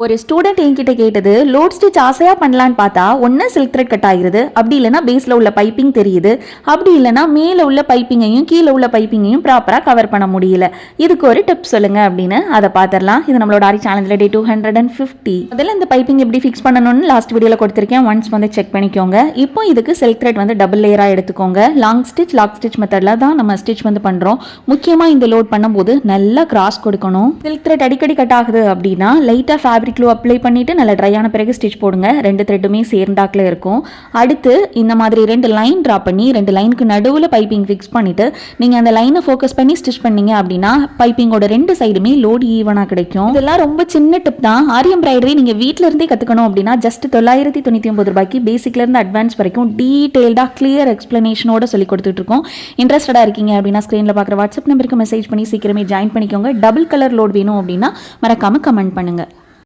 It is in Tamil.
ஒரு ஸ்டூடெண்ட் என்கிட்ட கேட்டது, லோட் ஸ்டிச் ஆசையா பண்ணலான்னு பார்த்தா ஒன்று சில்க் த்ரெட் கட் ஆகிருது, அப்படி இல்லைனா பேஸில் உள்ள பைப்பிங் தெரியுது, அப்படி இல்லைனா மேலே உள்ள பைப்பிங்கையும் கீழே உள்ள பைப்பிங்கையும் ப்ராப்பராக கவர் பண்ண முடியல. இதுக்கு ஒரு டிப்ஸ் சொல்லுங்க அப்படின்னு அதை பார்த்துடலாம். இது நம்மளோட ஆரி சேனலில் டே 250. அதில் இந்த பைப்பிங் எப்படி ஃபிக்ஸ் பண்ணணும்னு லாஸ்ட் வீடியோவில் கொடுத்துருக்கேன். ஒன்ஸ் வந்து செக் பண்ணிக்கோங்க. இப்போ இதுக்கு சில்க் த்ரெட் வந்து டபுள் லேயராக எடுத்துக்கோங்க. லாங் ஸ்டிச் லாக் ஸ்டிச் மெத்தடில் தான் நம்ம ஸ்டிச் வந்து பண்ணுறோம். முக்கியமாக இந்த லோட் பண்ணும்போது நல்லா கிராஸ் கொடுக்கணும். சில்க் த்ரெட் அடிக்கடி கட் ஆகுது அப்படின்னா லைட்டாக ஃபேப்ரிக் க்ளூ அப்ளை பண்ணிவிட்டு நல்லா ட்ரையான பிறகு ஸ்டிச் போடுங்க. ரெண்டு த்ரெட்டுமே சேர்ந்தாக்கில் இருக்கும். அடுத்து இந்த மாதிரி 2 லைன் ட்ரா பண்ணி 2 லைனுக்கு நடுவில் பைப்பிங் ஃபிக்ஸ் பண்ணிவிட்டு நீங்கள் அந்த லைனை ஃபோக்கஸ் பண்ணி ஸ்டிச் பண்ணீங்க அப்படின்னா பைப்பிங்கோட 2 சைடுமே லோடு ஈவனாக கிடைக்கும். இதெல்லாம் ரொம்ப சின்ன டிப் தான். ஆரி எம்ப்ராய்டரி நீங்கள் வீட்டில் இருந்தே கற்றுக்கணும் அப்படின்னா ஜஸ்ட் 999 ரூபாய்க்கு பேசிக்லேருந்து அட்வான்ஸ் வரைக்கும் டீட்டெயில்டாக கிளியர் எக்ஸ்பிளனேஷனோட சொல்லி கொடுத்துட்ருக்கோம். இன்ட்ரெஸ்டடாக இருக்கீங்க அப்படின்னா ஸ்க்ரீனில் பார்க்குற வாட்ஸ்அப் நம்பருக்கு மெசேஜ் பண்ணி சீக்கிரமே ஜாயின் பண்ணிக்கோங்க. டபுள் கலர் லோட் வேணும் அப்படின்னா மறக்காமல் கமெண்ட் பண்ணுங்கள்.